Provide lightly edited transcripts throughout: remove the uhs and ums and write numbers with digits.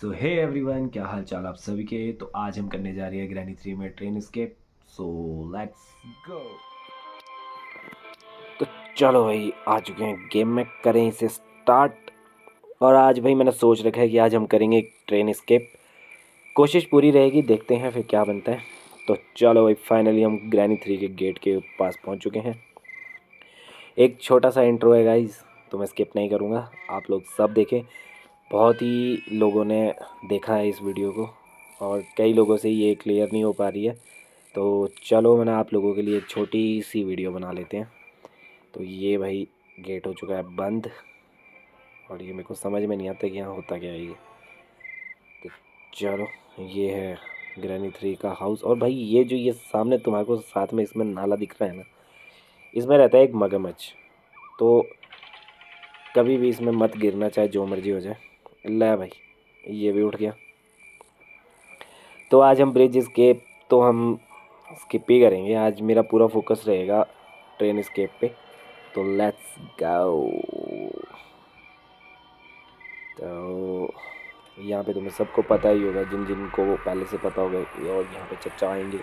सो hey everyone, क्या हाल चाल आप सभी के। तो आज हम करने जा रहे हैं ग्रैनी 3 में train escape. So let's go. तो चलो भाई, आ चुके हैं गेम में, करें इसे स्टार्ट। और आज भाई मैंने सोच रखा है कि आज हम करेंगे ट्रेन एस्केप। कोशिश पूरी रहेगी, देखते हैं फिर क्या बनता है। तो चलो भाई, फाइनली हम ग्रैनी 3 के गेट के पास पहुंच चुके हैं। एक छोटा सा इंट्रो है गाइज, तो मैं स्किप नहीं करूँगा, आप लोग सब देखें। बहुत ही लोगों ने देखा है इस वीडियो को और कई लोगों से ये क्लियर नहीं हो पा रही है। तो चलो, मैंने आप लोगों के लिए एक छोटी सी वीडियो बना लेते हैं। तो ये भाई गेट हो चुका है बंद और ये मेरे को समझ में नहीं आता कि यहाँ होता क्या है ये। तो चलो, ये है ग्रैनी 3 का हाउस। और भाई ये जो ये सामने तुम्हारे को साथ में इसमें नाला दिख रहा है ना, इसमें रहता है एक मगरमच्छ। तो कभी भी इसमें मत गिरना, चाहे जो मर्जी हो जाए। ले भाई, ये भी उठ गया। तो आज हम ब्रिज स्केप तो हम स्किप ही करेंगे। आज मेरा पूरा फोकस रहेगा ट्रेन स्केप पे। तो लेट्स गो। तो यहाँ पे तुम्हें सबको पता ही होगा, जिन जिन को वो पहले से पता होगा। और यहाँ पे चचा आएंगे,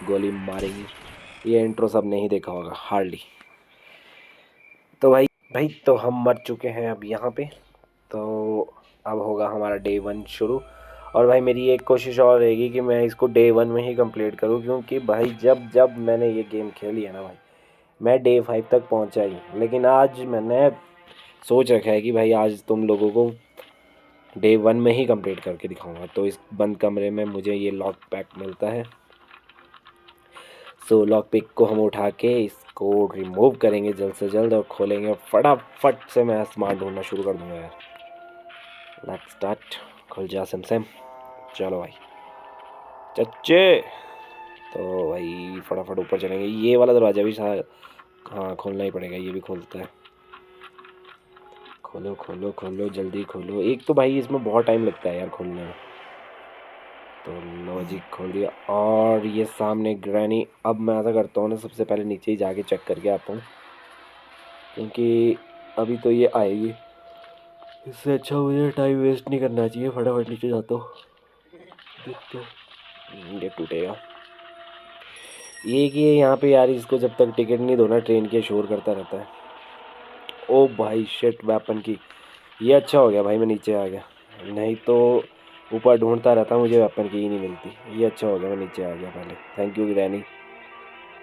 गोली मारेंगे। ये इंट्रो सब नहीं देखा होगा हार्डली। तो भाई तो हम मर चुके हैं अब यहाँ पे। तो अब होगा हमारा डे 1 शुरू। और भाई मेरी एक कोशिश और रहेगी कि मैं इसको डे 1 में ही कंप्लीट करूँ, क्योंकि भाई जब जब मैंने ये गेम खेली है ना भाई, मैं डे 5 तक पहुँचा ही। लेकिन आज मैंने सोच रखा है कि भाई आज तुम लोगों को डे 1 में ही कंप्लीट करके दिखाऊंगा। तो इस बंद कमरे में मुझे ये लॉक पैक मिलता है। सो लॉक पिक को हम उठा के इसको रिमूव करेंगे जल्द से जल्द और खोलेंगे। फटाफट से मैं सामान ढूंढना शुरू कर दूंगा यार। Let's start. खुल जा सैम। चलो भाई चच्चे। तो भाई फटाफट ऊपर चलेंगे। ये वाला दरवाज़ा भी शायद, हाँ खोलना ही पड़ेगा। ये भी खोलता है। खोलो खोलो खोलो, जल्दी खोलो। एक तो भाई इसमें बहुत टाइम लगता है यार खोलने में। तो लो जी, खोल दिया। और ये सामने ग्रैनी। अब मैं ऐसा करता हूँ ना, सबसे पहले नीचे ही जाके चेक करके आता हूँ, क्योंकि अभी तो ये आएगी। इससे अच्छा मुझे टाइम वेस्ट नहीं करना चाहिए। फटाफट नीचे जाता हूँ, देखता हूँ। ये टूटेगा। ये कि यहाँ पे यार, इसको जब तक टिकट नहीं दो ना, ट्रेन के शोर करता रहता है। ओ भाई शिट, वेपन की। ये अच्छा हो गया भाई मैं नीचे आ गया, नहीं तो ऊपर ढूंढता रहता, मुझे वेपन की ही नहीं मिलती। ये अच्छा हो गया मैं नीचे आ गया पहले। Thank you granny.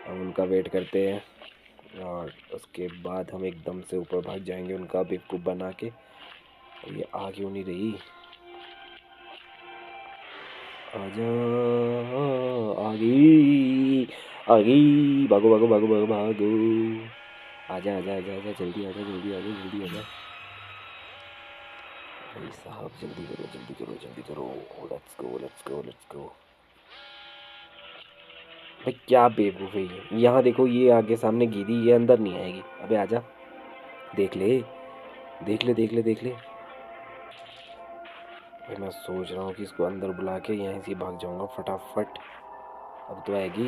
हम उनका वेट करते हैं और उसके बाद हम एकदम से ऊपर भाग जाएंगे उनका बेवकूफ़ बना के। ये आ क्यों नहीं रही? आजा, आ गई आ गई। भागो भागो भागो भागो भागो। आजा आजा आजा आजा, जल्दी आजा जल्दी आजा जल्दी आजा। भाई साहब जल्दी करो जल्दी करो जल्दी करो। Let's go let's go let's go. भाई क्या बेवकूफ़ है ये। यहाँ देखो, ये आगे सामने गिरी, ये अंदर नहीं आएगी। अबे आजा, देख ले देख ले देख ले देख ले। भाई मैं सोच रहा हूँ कि इसको अंदर बुला के यहीं से भाग जाऊँगा फटाफट। अब तो आएगी।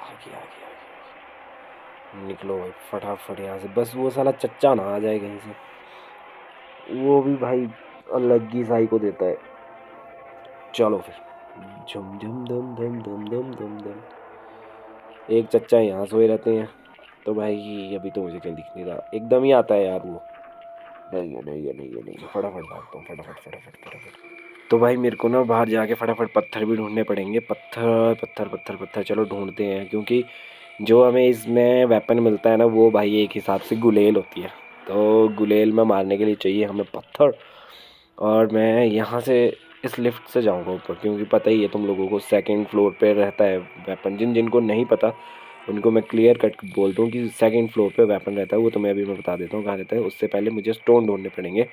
आगे आगे आगे। निकलो भाई फटाफट यहाँ से, बस वो साला चच्चा ना आ जाए कहीं से। वो भी भाई अलग ही साई को देता है। चलो फिर, झुम झुम धम धम धम धम धम धम। एक चच्चा यहाँ सोए रहते हैं। तो भाई अभी तो मुझे कहीं दिख नहीं रहा, एकदम ही आता है यार वो। नहीं है नहीं है नहीं है नहीं है। फटाफट भागता हूँ, फटाफट फटाफट फटाफट। तो भाई मेरे को ना बाहर जाके फटाफट पत्थर भी ढूंढने पड़ेंगे। पत्थर पत्थर पत्थर पत्थर, चलो ढूंढते हैं। क्योंकि जो हमें इसमें वेपन मिलता है ना, वो भाई एक हिसाब से गुलेल होती है। तो गुलेल में मारने के लिए चाहिए हमें पत्थर। और मैं यहाँ से इस लिफ्ट से जाऊँगा ऊपर, क्योंकि पता ही है तुम लोगों को, सेकंड फ्लोर पे रहता है वेपन। जिन जिनको नहीं पता उनको मैं क्लियर कट बोल दूँ कि सेकंड फ्लोर पे वेपन रहता है। वो तो मैं अभी मैं बता देता हूँ कहाँ रहता है। उससे पहले मुझे स्टोन ढूंढने पड़ेंगे।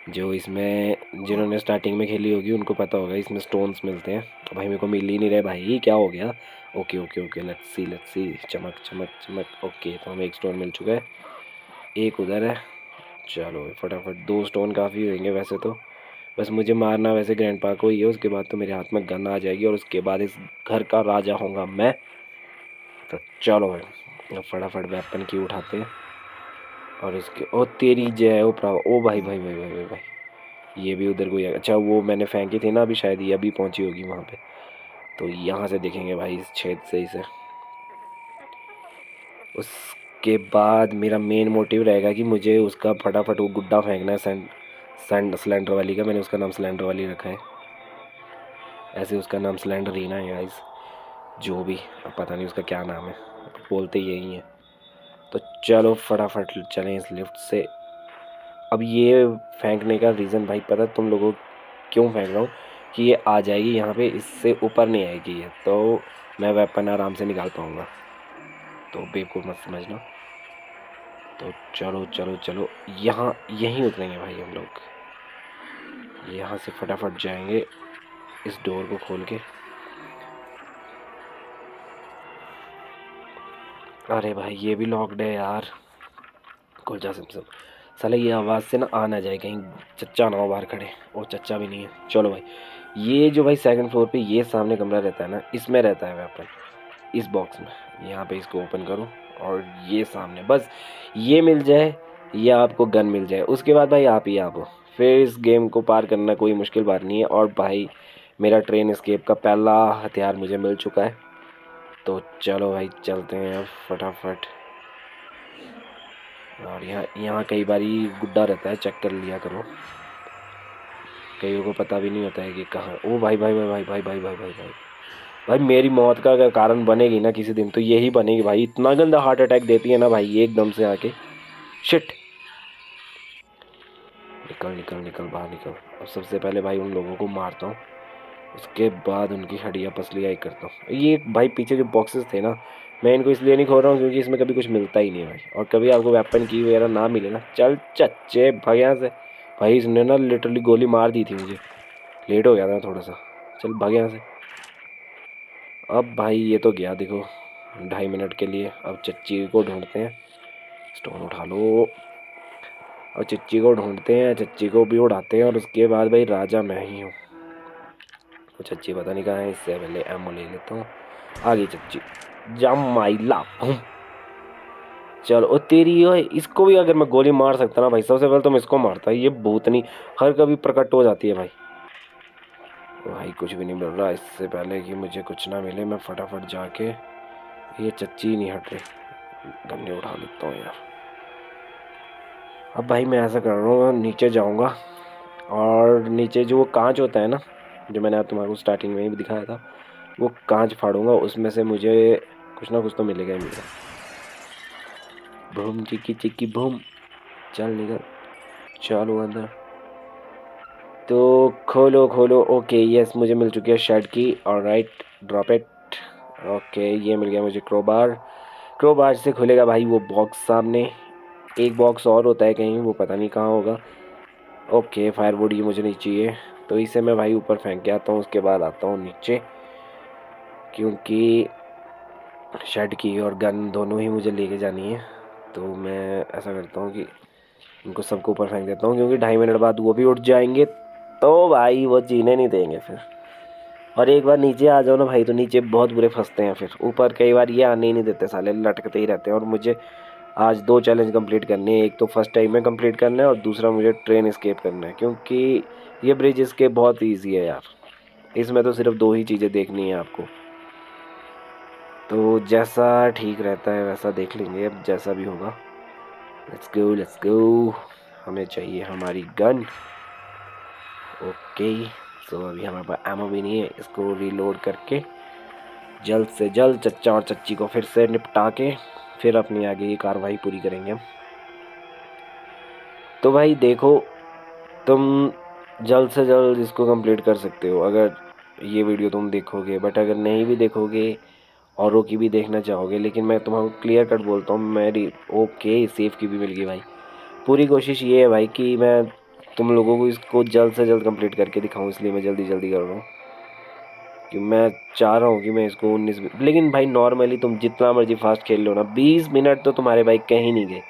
जो इसमें जिन्होंने स्टार्टिंग में खेली होगी उनको पता होगा इसमें स्टोन्स मिलते हैं। तो भाई मेरे को मिल ही नहीं रहे भाई, क्या हो गया? Okay okay okay, let's see. चमक चमक चमक। ओके, तो हमें एक स्टोन मिल चुका है, एक उधर है। चलो फटाफट, 2 स्टोन काफ़ी होंगे वैसे तो। बस मुझे मारना वैसे ग्रैंडपा को ही है, उसके बाद तो मेरे हाथ में गन आ जाएगी और उसके बाद इस घर का राजा होऊंगा मैं। तो चलो भाई, अब फटाफट वेपन की उठाते हैं। और इसके, ओ तेरी जय, ओ भाई भाई भाई भाई भाई भाई। ये भी उधर कोई, अच्छा वो मैंने फेंकी थी ना अभी, शायद ये अभी पहुंची होगी वहाँ पे। तो यहाँ से देखेंगे भाई इस छेद से इसे। उसके बाद मेरा मेन मोटिव रहेगा कि मुझे उसका फटाफट वो गुड्डा फेंकना है, सिलेंडर वाली का। मैंने उसका नाम सिलेंडर वाली रखा है, ऐसे उसका नाम सिलेंडर ही ना है गाइस, जो भी, अब पता नहीं उसका क्या नाम है, बोलते यही है। तो चलो फटाफट चलें इस लिफ्ट से। अब ये फेंकने का रीज़न भाई पता है तुम लोगों को क्यों फेंक रहा हूँ, कि ये आ जाएगी यहाँ पे, इससे ऊपर नहीं आएगी ये, तो मैं वेपन आराम से निकाल पाऊँगा, तो बेवकूफ़ मत समझना। तो चलो चलो चलो, यहाँ यहीं उतरेंगे भाई हम लोग, यहाँ से फटाफट जाएंगे इस डोर को खोल के। अरे भाई ये भी लॉक्ड है यार, खुल जा सिमसम। साले ये आवाज़ से ना आ ना जाए कहीं चच्चा ना हो बाहर खड़े, और चच्चा भी नहीं है। चलो भाई, ये जो भाई सेकंड फ्लोर पे ये सामने कमरा रहता है ना, इसमें रहता है वेपन, इस बॉक्स में। यहाँ पे इसको ओपन करूँ और ये सामने, बस ये मिल जाए या आपको गन मिल जाए, उसके बाद भाई आप ही आप हो, फिर इस गेम को पार करना कोई मुश्किल बात नहीं है। और भाई मेरा ट्रेन एस्केप का पहला हथियार मुझे मिल चुका है। तो चलो भाई चलते हैं अब फटाफट। और यहाँ कई बार गुड्डा रहता है, चेक कर लिया करो, कईयों को पता भी नहीं होता है कि कहाँ। ओ भाई भाई भाई भाई भाई भाई भाई भाई भाई भाई मेरी मौत का अगर कारण बनेगी ना किसी दिन, तो यही बनेगी भाई। इतना गंदा हार्ट अटैक देती है ना भाई ये एकदम से आके। शिट, निकल निकल निकल बाहर निकल। अब सबसे पहले भाई उन लोगों को मारता हूँ, उसके बाद उनकी हड्डियाँ पसलियाँ ही करता हूँ। ये भाई पीछे जो बॉक्सेस थे ना, मैं इनको इसलिए नहीं खोल रहा हूँ क्योंकि इसमें कभी कुछ मिलता ही नहीं है भाई, और कभी आपको वेपन की वगैरह ना मिले ना, चल चच्चे भाग यहाँ से। भाई इसने ना लिटरली गोली मार दी थी मुझे, लेट हो गया था थोड़ा सा, चल भाग यहाँ से। अब भाई ये तो गया देखो 2.5 मिनट के लिए। अब चच्ची को ढूंढते हैं, स्टोन उठा लो, और चच्ची को ढूंढते हैं, चच्ची को भी उड़ाते हैं, और उसके बाद भाई राजा मैं ही हूँ। तो चच्ची पता नहीं कहाँ है, इससे पहले एमओ ले लेता हूँ। आ गई चच्ची, जम माइला भूम। चलो ओ तेरी ओए, इसको भी अगर मैं गोली मार सकता ना भाई, सबसे पहले तो मैं इसको मारता। ये भूतनी हर कभी प्रकट हो जाती है भाई। भाई कुछ भी नहीं मिल रहा, इससे पहले कि मुझे कुछ ना मिले मैं फटाफट जाके, ये चच्ची नहीं हट रही, गन्ने उठा लेता हूँ यार। अब भाई मैं ऐसा कर रहा हूँ, नीचे जाऊँगा और नीचे जो वो कांच होता है ना, जो मैंने तुम्हारे को स्टार्टिंग में ही दिखाया था, वो कांच फाड़ूंगा, उसमें से मुझे कुछ ना कुछ तो मिलेगा ही मिलेगा। भूम चिक्की चिक्की भूम, चल निकल, चलो अंदर। तो खोलो खोलो, ओके यस मुझे मिल चुकी है शेड की, ऑलराइट ड्रॉप इट। ओके ये मिल गया मुझे क्रोबार, क्रोबार से खुलेगा भाई वो बॉक्स सामने। एक बॉक्स और होता है कहीं, वो पता नहीं कहाँ होगा। ओके फायरवुड ये मुझे नहीं चाहिए, तो इसे मैं भाई ऊपर फेंक के आता हूँ, उसके बाद आता हूँ नीचे, क्योंकि शेड की और गन दोनों ही मुझे लेके जानी है। तो मैं ऐसा करता हूँ कि इनको सबको ऊपर फेंक देता हूँ, क्योंकि 2.5 मिनट बाद वो भी उठ जाएंगे, तो भाई वो जीने नहीं देंगे फिर। और एक बार नीचे आ जाओ ना भाई, तो नीचे बहुत बुरे फंसते हैं फिर, ऊपर कई बार ये आने ही नहीं देते साले, लटकते ही रहते हैं। और मुझे आज 2 चैलेंज कंप्लीट करने हैं, एक तो फर्स्ट टाइम में कंप्लीट करना है और दूसरा मुझे ट्रेन एस्केप करना है, क्योंकि ये ब्रिज एस्केप बहुत ईजी है यार, इसमें तो सिर्फ 2 ही चीज़ें देखनी है आपको। तो जैसा ठीक रहता है वैसा देख लेंगे, अब जैसा भी होगा। लेट्स गो लेट्स गो, हमें चाहिए हमारी गन। ओके तो अभी हमारे पास एमो भी नहीं है, इसको रीलोड करके जल्द से जल्द चच्चा और चच्ची को फिर से निपटा के फिर अपनी आगे की कार्रवाई पूरी करेंगे हम। तो भाई देखो, तुम जल्द से जल्द इसको कंप्लीट कर सकते हो अगर ये वीडियो तुम देखोगे, बट अगर नहीं भी देखोगे औरों की भी देखना चाहोगे, लेकिन मैं तुम्हारा क्लियर कट बोलता हूँ, मेरी ओके सेफ की भी मिल गई भाई। पूरी कोशिश ये है भाई कि मैं तुम लोगों को इसको जल्द से जल्द कंप्लीट करके दिखाऊं, इसलिए मैं जल्दी जल्दी कर रहा हूँ, कि मैं चाह रहा हूँ कि मैं इसको 19, लेकिन भाई नॉर्मली तुम जितना मर्जी फास्ट खेल लो ना, 20 मिनट तो तुम्हारे भाई कहीं नहीं गए,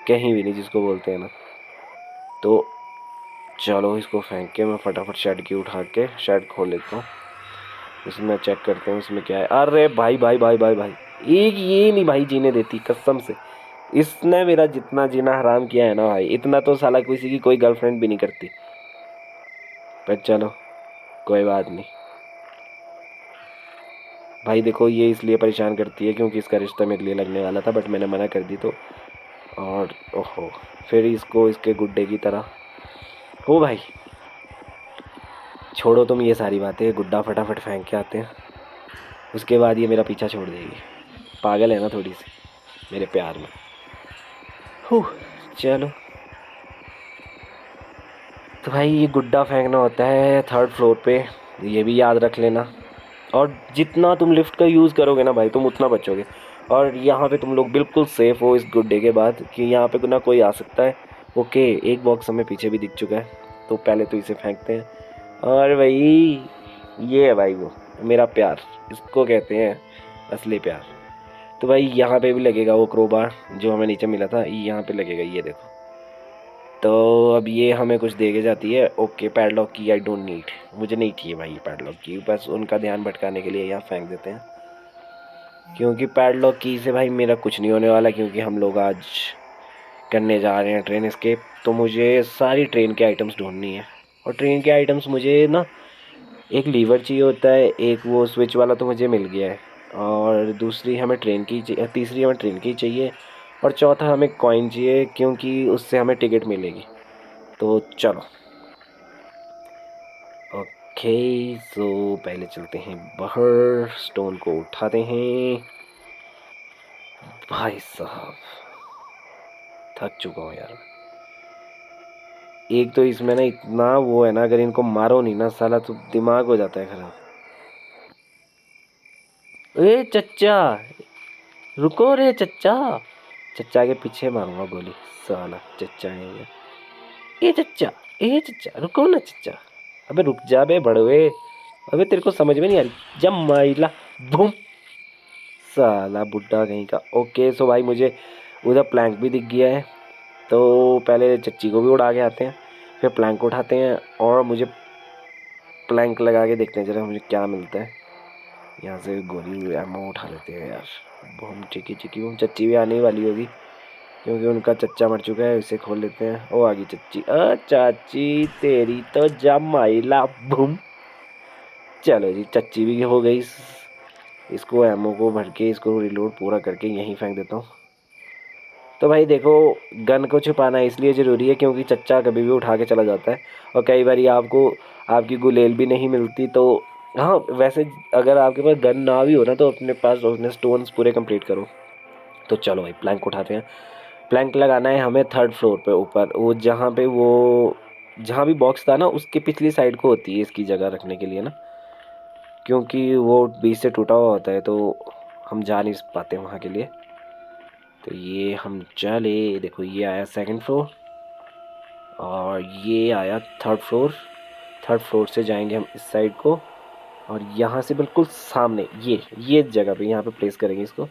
कहीं भी नहीं, जिसको बोलते हैं ना। तो चलो इसको फेंक के मैं फटाफट शेड की उठा के शेड खोल लेता हूँ, इसमें चेक करते हैं इसमें क्या है। अरे भाई भाई भाई भाई भाई, एक ये नहीं भाई जीने देती कसम से, इसने मेरा जितना जीना हराम किया है ना भाई, इतना तो साला किसी की कोई गर्लफ्रेंड भी नहीं करती। पर चलो कोई बात नहीं भाई। देखो ये इसलिए परेशान करती है क्योंकि इसका रिश्ता मेरे लिए लगने वाला था, बट मैंने मना कर दी तो। और ओहो, फिर इसको इसके गुड्डे की तरह। ओ भाई छोड़ो तुम ये सारी बातें, गुड्डा फटाफट फेंक के आते हैं, उसके बाद ये मेरा पीछा छोड़ देगी। पागल है ना थोड़ी सी मेरे प्यार में। चलो तो भाई ये गुड्डा फेंकना होता है 3rd फ्लोर पे, ये भी याद रख लेना। और जितना तुम लिफ्ट का यूज़ करोगे ना भाई तुम उतना बचोगे। और यहाँ पे तुम लोग बिल्कुल सेफ़ हो इस गुड्डे के बाद कि यहाँ पे ना कोई आ सकता है। ओके, एक बॉक्स हमें पीछे भी दिख चुका है, तो पहले तो इसे फेंकते हैं। और भाई ये है भाई वो मेरा प्यार, इसको कहते हैं असली प्यार। तो भाई यहाँ पे भी लगेगा वो क्रोबार जो हमें नीचे मिला था, यहाँ पे लगेगा, ये देखो। तो अब ये हमें कुछ दे के जाती है। ओके, पैडलॉक की आई डोंट नीड, मुझे नहीं चाहिए भाई पैडलॉक की, बस उनका ध्यान भटकाने के लिए यहाँ फेंक देते हैं। क्योंकि पैडलॉक की से भाई मेरा कुछ नहीं होने वाला, क्योंकि हम लोग आज करने जा रहे हैं ट्रेन एस्केप। तो मुझे सारी ट्रेन के आइटम्स ढूंढनी है। और ट्रेन के आइटम्स मुझे ना एक लीवर चाहिए होता है, एक वो स्विच वाला तो मुझे मिल गया है, और दूसरी हमें ट्रेन की तीसरी हमें ट्रेन की चाहिए, और चौथा हमें कॉइन चाहिए क्योंकि उससे हमें टिकट मिलेगी। तो चलो ओके, सो पहले चलते हैं बाहर, स्टोन को उठाते हैं। भाई साहब थक चुका हूँ यार। एक तो इसमें ना इतना वो है ना, अगर इनको मारो नहीं ना साला तो दिमाग हो जाता है खराब। ए चच्चा, रुको रे चच्चा, चच्चा के पीछे मारूंगा गोली, साला चच्चा है ये। ए चच्चा, ए चच्चा रुको ना चच्चा। अबे रुक जा बे बड़वे, अबे तेरे को समझ में नहीं आ रही, जब माइला बूम, साला बुड्ढा कहीं का। ओके सो भाई मुझे उधर प्लैंक भी दिख गया है, तो पहले चच्ची को भी उड़ा के आते हैं, फिर प्लैंक उठाते हैं, और मुझे प्लैंक लगा के देखते हैं जरा मुझे क्या मिलता है। यहाँ से गोली एमो उठा लेते हैं यार। बम चिकी चिकी बम, चच्ची भी आने वाली होगी क्योंकि उनका चच्चा मर चुका है। इसे खोल लेते हैं। ओ आ गई चच्ची, चाची तेरी तो जमाइला बूम। चलो जी चच्ची भी हो गई। इसको एमओ को भर के इसको रिलोड पूरा करके यहीं फेंक देता हूँ। तो भाई देखो, गन को छुपाना इसलिए ज़रूरी है क्योंकि चच्चा कभी भी उठा के चला जाता है, और कई बार आपको आपकी गुलेल भी नहीं मिलती। तो हाँ वैसे अगर आपके पास गन ना भी हो ना तो अपने पास उसने स्टोन्स पूरे कंप्लीट करो। तो चलो भाई प्लैंक उठाते हैं। प्लैंक लगाना है हमें 3rd फ्लोर पे ऊपर, वो जहाँ पे वो जहाँ भी बॉक्स था ना उसके पिछली साइड को होती है इसकी जगह रखने के लिए ना, क्योंकि वो बीच से टूटा हुआ होता है तो हम जा नहीं पाते वहाँ के लिए। तो ये हम चले, देखो ये आया 2nd फ्लोर और ये आया 3rd फ्लोर। 3rd फ्लोर से जाएंगे हम इस साइड को, और यहाँ से बिल्कुल सामने ये जगह पे यहाँ पे प्लेस करेंगे इसको।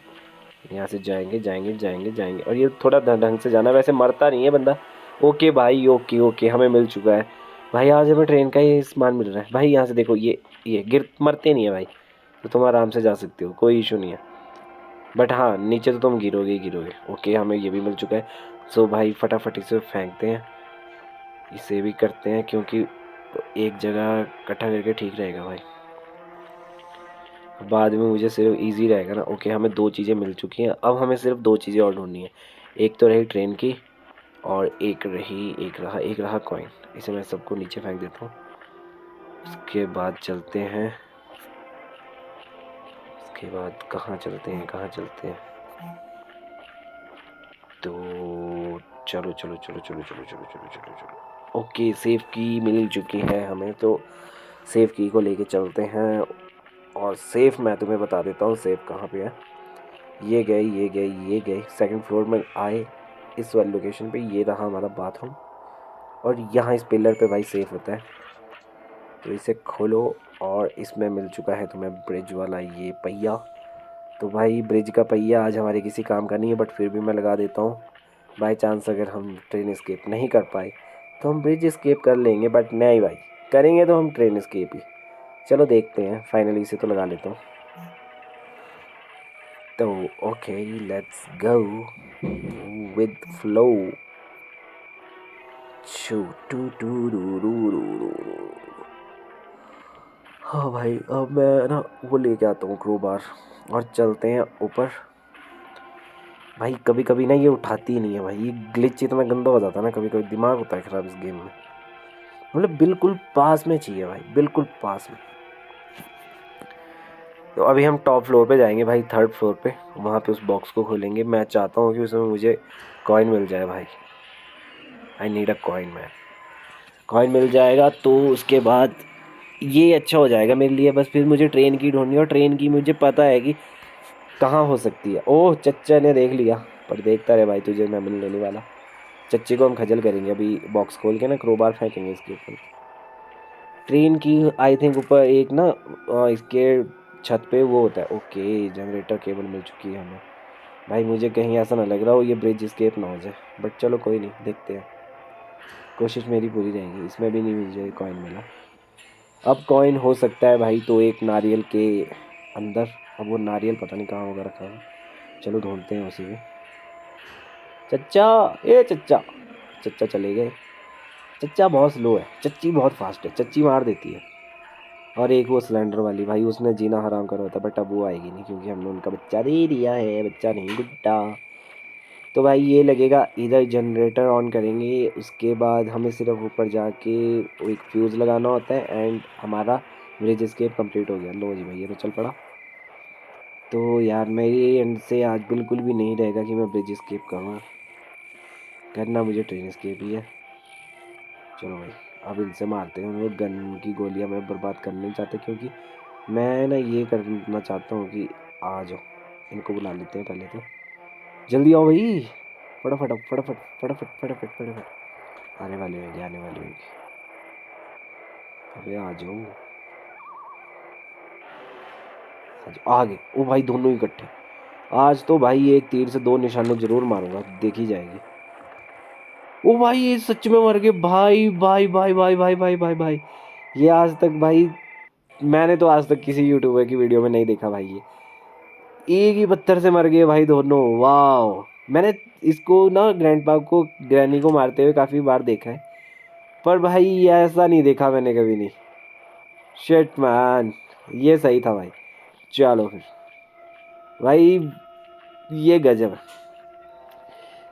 यहाँ से जाएंगे जाएंगे जाएंगे जाएंगे, और ये थोड़ा ढंग से जाना, वैसे मरता नहीं है बंदा। ओके भाई, ओके ओके हमें मिल चुका है भाई, आज हमें ट्रेन का ही सामान मिल रहा है भाई। यहाँ से देखो ये गिर मरते नहीं है भाई, तो तुम आराम से जा सकते हो, कोई इशू नहीं है। बट हाँ नीचे तो तुम गिरोगे ही गिरोगे। ओके हमें ये भी मिल चुका है। सो भाई फटाफट इसे फेंकते हैं, इसे भी करते हैं क्योंकि एक जगह इकट्ठा करके ठीक रहेगा भाई, बाद में मुझे सिर्फ इजी रहेगा ना। ओके हमें 2 चीज़ें मिल चुकी हैं, अब हमें सिर्फ 2 चीज़ें और ढूंढनी है। एक तो रही ट्रेन की, और एक रहा कॉइन। इसे मैं सबको नीचे फेंक देता हूँ। उसके बाद चलते हैं, उसके बाद कहाँ चलते हैं तो चलो चलो चलो चलो चलो चलो चलो चलो चलो। ओके सेफ की मिल चुकी है हमें, तो सेफ की को लेके चलते हैं। और सेफ मैं तुम्हें बता देता हूँ सेफ कहाँ पे है। ये गए 2nd फ्लोर में आए, इस वाली लोकेशन पे ये रहा हमारा बाथरूम, और यहाँ इस पिलर पे भाई सेफ होता है। तो इसे खोलो, और इसमें मिल चुका है तुम्हें ब्रिज वाला ये पहिया। तो भाई ब्रिज का पहिया आज हमारे किसी काम का नहीं है, बट फिर भी मैं लगा देता हूँ। बाई चांस अगर हम ट्रेन एस्केप नहीं कर पाए तो हम ब्रिज एस्केप कर लेंगे, बट नहीं भाई करेंगे तो हम ट्रेन एस्केप ही। चलो देखते हैं, फाइनली इसे तो लगा लेता हूँ। तो okay let's go with flow. हाँ भाई, अब मैं ना वो लेके आता हूँ क्रोबार और चलते हैं ऊपर। भाई कभी कभी ना ये उठाती ही नहीं है भाई, ये ग्लिच इतना गंदा हो जाता है ना, कभी कभी दिमाग होता है ख़राब इस गेम में। मतलब बिल्कुल पास में चाहिए भाई, बिल्कुल पास में। तो अभी हम टॉप फ्लोर पे जाएंगे भाई, थर्ड फ्लोर पे, वहाँ पे उस बॉक्स को खोलेंगे। मैं चाहता हूँ कि उसमें मुझे कॉइन मिल जाए भाई। I need a coin man. Coin मिल जाएगा तो उसके बाद ये अच्छा हो जाएगा मेरे लिए। बस फिर मुझे ट्रेन की ढूंढनी है, और ट्रेन की मुझे पता है कि कहाँ हो सकती है। ओह, चच्चा ने देख लिया। पर देखता रहे भाई, तुझे मैं मिल लेने वाला। चच्चे को हम खजल करेंगे अभी, बॉक्स खोल के ना क्रोबार फेंकेंगे इसके ऊपर। ट्रेन की आई थिंक ऊपर एक ना इसके छत पे वो होता है। ओके, जनरेटर केबल मिल चुकी है हमें। भाई मुझे कहीं ऐसा ना लग रहा हो ये ब्रिज स्केप ना हो जाए, बट चलो कोई नहीं, देखते हैं। कोशिश मेरी पूरी रहेगी। इसमें भी नहीं मुझे कॉइन मिला। अब कॉइन हो सकता है भाई तो एक नारियल के अंदर। अब वो नारियल पता नहीं कहाँ होगा रखा हुआ। चलो ढूंढते हैं उसी में। चच्चा, ए चच्चा। चच्चा चले गए। चच्चा बहुत स्लो है, चच्ची बहुत फास्ट है, चच्ची मार देती है। और एक वो सिलेंडर वाली भाई, उसने जीना हराम करा होता, बट अब वो आएगी नहीं क्योंकि हमने उनका बच्चा दे दिया है। बच्चा नहीं, गुड्डा। तो भाई ये लगेगा, इधर जनरेटर ऑन करेंगे, उसके बाद हमें सिर्फ ऊपर जाके वो एक फ्यूज़ लगाना होता है, एंड हमारा ब्रिज स्केप कंप्लीट हो गया। लो जी भाई, ये तो चल पड़ा। तो यार मेरी एंड से आज बिल्कुल भी नहीं रहेगा कि मैं ब्रिज स्केप करूँ। करना मुझे ट्रेन स्केप ही है। चलो भाई, अब इनसे मारते हैं। वो गन की गोलियां मैं बर्बाद करना नहीं चाहते, क्योंकि मैं ना ये करना चाहता हूँ कि आ जाओ। इनको बुला लेते हैं पहले तो। जल्दी आओ भाई, फटाफट फटाफट फटाफट फटाफट फटाफट। आने वाले होंगे, आने वाले होंगे। अबे आ जाओ, आ जाओ, आ गए। ओ भाई, दोनों इकट्ठे। आज तो भाई एक तीर से दो निशाने जरूर मारूंगा, देखी जाएगी। ओ भाई, ये सच में मर गए। भाई भाई भाई भाई भाई भाई भाई भाई, ये आज तक भाई, मैंने तो आज तक किसी यूट्यूबर की वीडियो में नहीं देखा भाई। ये एक ही पत्थर से मर गए भाई दोनों। वाह, मैंने इसको ना ग्रैंडपा को, ग्रैनी को मारते हुए काफ़ी बार देखा है, पर भाई ऐसा नहीं देखा मैंने कभी नहीं। शिट मैन, ये सही था भाई। चलो फिर भाई, ये गजब है।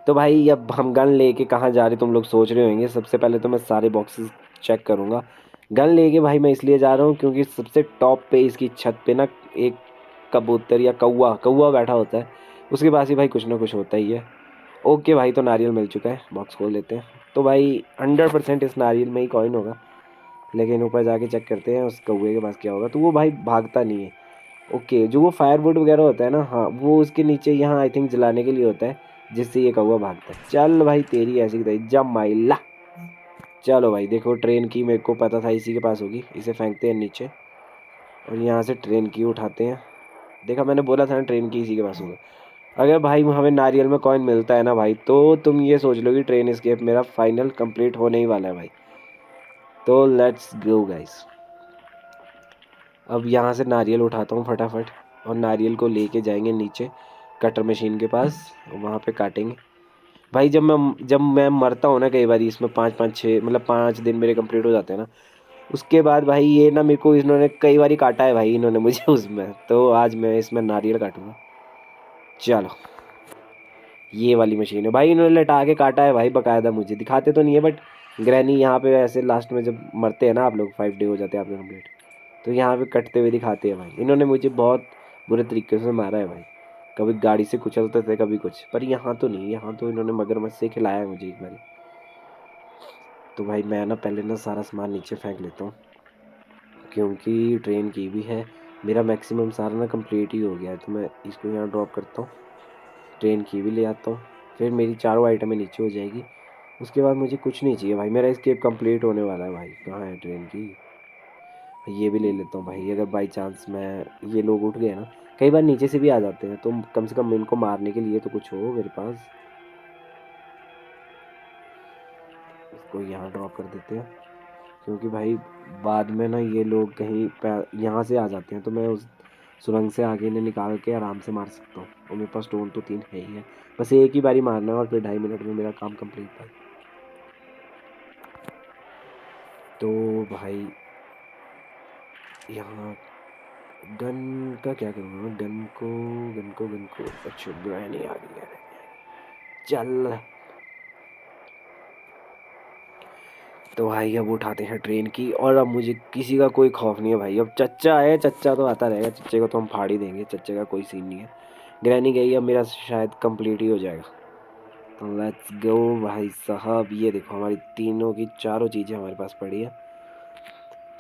तो भाई अब हम गन लेके कहाँ जा रहे तुम लोग सोच रहे होंगे। सबसे पहले तो मैं सारे बॉक्सेस चेक करूँगा। गन लेके भाई मैं इसलिए जा रहा हूँ क्योंकि सबसे टॉप पे इसकी छत पे ना एक कबूतर या कौवा कौवा बैठा होता है। उसके पास ही भाई कुछ ना कुछ होता ही है। ओके भाई, तो नारियल मिल चुका है, बॉक्स खोल लेते हैं। तो भाई 100% इस नारियल में ही कॉइन होगा, लेकिन ऊपर जाके चेक करते हैं उस कौवे के पास क्या होगा। तो वो भाई भागता नहीं है। ओके, जो वो फायरवुड वगैरह होता है ना, हाँ वो उसके नीचे यहाँ आई थिंक जलाने के लिए होता है, जिससे ये कौवा भागता है। चल भाई, तेरी ऐसी की तैसी, जम माइला। चलो भाई, देखो ट्रेन की मेरे को पता था इसी के पास होगी। इसे फेंकते हैं नीचे और यहाँ से ट्रेन की उठाते हैं। देखा, मैंने बोला था ना ट्रेन की इसी के पास होगा। अगर भाई हमें नारियल में कॉइन मिलता है ना भाई, तो तुम ये सोच लो कि ट्रेन एस्केप मेरा फाइनल कंप्लीट होने ही वाला है भाई। तो लेट्स गो गाइस। अब यहाँ से नारियल उठाता हूँ फटाफट, और नारियल को लेके जाएंगे नीचे कटर मशीन के पास, वहाँ पे काटेंगे। भाई जब मैं मरता हूँ ना कई बार इसमें, 5 5 6 मतलब 5 दिन मेरे कंप्लीट हो जाते हैं ना, उसके बाद भाई ये ना मेरे को इन्होंने कई बार काटा है भाई इन्होंने मुझे उसमें। तो आज मैं इसमें नारियल काटूंगा। चलो, ये वाली मशीन है भाई, इन्होंने लटा के काटा है भाई बकायदा। मुझे दिखाते तो नहीं है, बट ग्रैनी यहाँ पे ऐसे लास्ट में जब मरते हैं ना आप लोग, 5 डे हो जाते हैं आपके कंप्लीट, तो यहाँ पे कटते हुए दिखाते हैं भाई। इन्होंने मुझे बहुत बुरे तरीके से मारा है भाई। कभी गाड़ी से कुचलते थे, कभी कुछ, पर यहाँ तो नहीं। यहाँ तो इन्होंने मगरमच्छ से खिलाया है मुझे एक बार। तो भाई मैं ना पहले ना सारा सामान नीचे फेंक लेता हूँ, क्योंकि ट्रेन की भी है। मेरा मैक्सिमम सारा ना कंप्लीट ही हो गया है, तो मैं इसको यहाँ ड्रॉप करता हूँ। ट्रेन की भी ले आता हूँ, फिर मेरी चारों आइटमें नीचे हो जाएगी। उसके बाद मुझे कुछ नहीं चाहिए भाई, मेरा स्केप कंप्लीट होने वाला है भाई। कहाँ है ट्रेन की? ये भी ले लेता हूँ भाई, अगर बाई चांस मैं, ये लोग उठ गए ना, कई बार नीचे से भी आ जाते हैं, तो कम से कम इनको मारने के लिए तो कुछ हो मेरे पास। इसको यहाँ ड्रॉप कर देते हैं, क्योंकि भाई बाद में ना ये लोग कहीं यहाँ से आ जाते हैं, तो मैं उस सुरंग से आगे इन्हें निकाल के आराम से मार सकता हूँ। और मेरे पास स्टोन तो 3 है ही है, बस एक ही बारी मारना है और फिर 2.5 मिनट में मेरा काम कंप्लीट भाई। तो भाई यहाँ गन का क्या करूँगा मैं? गन को अच्छा ग्रैनी आ गई है। चल तो भाई अब उठाते हैं ट्रेन की, और अब मुझे किसी का कोई खौफ नहीं है भाई। अब चच्चा है, चच्चा तो आता रहेगा, चच्चे को तो हम फाड़ ही देंगे, चच्चे का कोई सीन नहीं है। ग्रैनी गई, अब मेरा शायद कंप्लीट ही हो जाएगा। तो लेट्स गो भाई साहब। ये देखो हमारी तीनों की चारों चीज़ें हमारे पास पड़ी है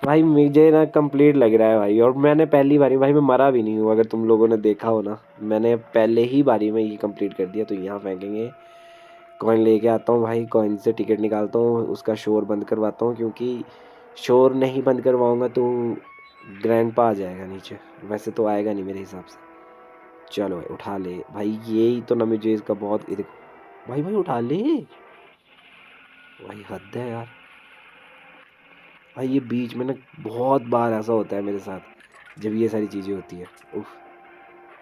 भाई। मुझे ना कंप्लीट लग रहा है भाई, और मैंने पहली बारी भाई मैं मरा भी नहीं हूँ। अगर तुम लोगों ने देखा हो ना, मैंने पहले ही बारी में ये कंप्लीट कर दिया। तो यहाँ फेंकेंगे, कॉइन लेके आता हूँ भाई, कॉइन से टिकट निकालता हूँ, उसका शोर बंद करवाता हूँ, क्योंकि शोर नहीं बंद करवाऊँगा तो ग्रैंड पा आ जाएगा नीचे। वैसे तो आएगा नहीं मेरे हिसाब से। चलो भाई उठा ले भाई, यही तो ना मुझे इसका बहुत, ये देखो भाई, उठा ले भाई, हद है यार भाई। ये बीच में ना बहुत बार ऐसा होता है मेरे साथ जब ये सारी चीज़ें होती है। उफ।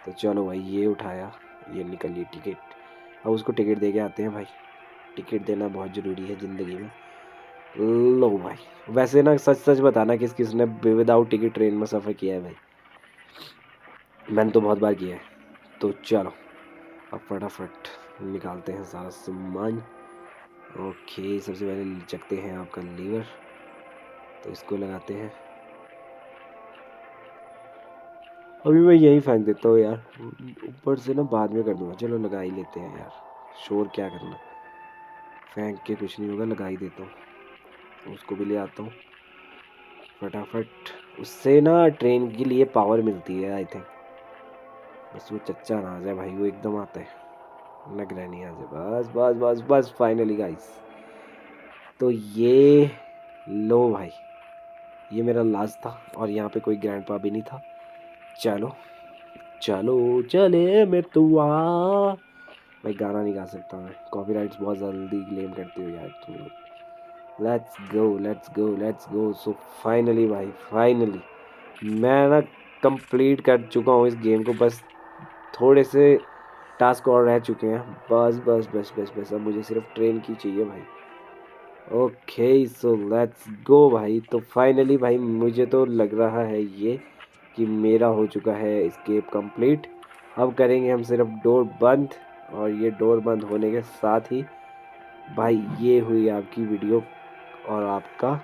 तो चलो भाई ये उठाया, ये निकल ये टिकट। अब उसको टिकट दे के आते हैं भाई। टिकट देना बहुत ज़रूरी है ज़िंदगी में। लो भाई, वैसे ना सच सच बताना किस किसने विदाउट टिकट ट्रेन में सफ़र किया है भाई? मैंने तो बहुत बार किया है। तो चलो अब फटाफट निकालते हैं सारा सामान। ओके, सबसे पहले चखते हैं आपका लीवर, तो इसको लगाते हैं। अभी मैं यही फेंक देता हूँ यार, ऊपर से ना बाद में कर दूंगा। चलो लगा ही लेते हैं यार, शोर क्या करना, फेंक के कुछ नहीं होगा, लगा ही देता हूँ। उसको भी ले आता हूँ फटाफट। उससे ना ट्रेन के लिए पावर मिलती है आई थिंक। बस वो चच्चा ना आ जाए भाई, वो एकदम आता है, लग रहा नहीं आ जाए। बस बस बस बस फाइनली गाइस। तो ये लो भाई, ये मेरा लास्ट था, और यहाँ पे कोई ग्रैंडपा भी नहीं था। चलो चलो चले मैं तू आ भाई। गाना नहीं गा सकता मैं, कॉपीराइट्स बहुत जल्दी क्लेम करते हो यार तुम लोग। Let's go let's go let's go. So finally भाई, फाइनली मैं ना कंप्लीट कर चुका हूँ इस गेम को। बस थोड़े से टास्क और रह चुके हैं, बस बस बस बस बस। अब मुझे सिर्फ ट्रेन की चाहिए भाई। ओके सो लेट्स गो भाई। तो फाइनली भाई मुझे तो लग रहा है ये कि मेरा हो चुका है एस्केप कंप्लीट। अब करेंगे हम सिर्फ डोर बंद, और ये डोर बंद होने के साथ ही भाई ये हुई आपकी वीडियो और आपका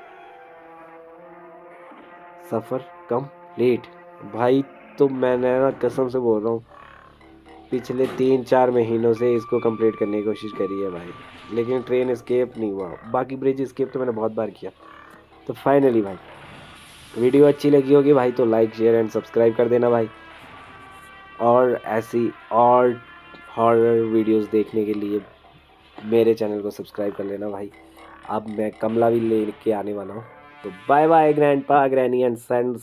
सफ़र कंप्लीट भाई। तो मैंने ना कसम से बोल रहा हूँ, पिछले 3-4 महीनों से इसको कंप्लीट करने की कोशिश करी है भाई, लेकिन ट्रेन एस्केप नहीं हुआ। बाकी ब्रिज एस्केप तो मैंने बहुत बार किया। तो फाइनली भाई वीडियो अच्छी लगी होगी भाई तो लाइक शेयर एंड सब्सक्राइब कर देना भाई। और ऐसी और हॉरर वीडियोस देखने के लिए मेरे चैनल को सब्सक्राइब कर लेना भाई। अब मैं कमला भी लेके आने वाला हूँ। तो bye bye grandpa, granny and sons.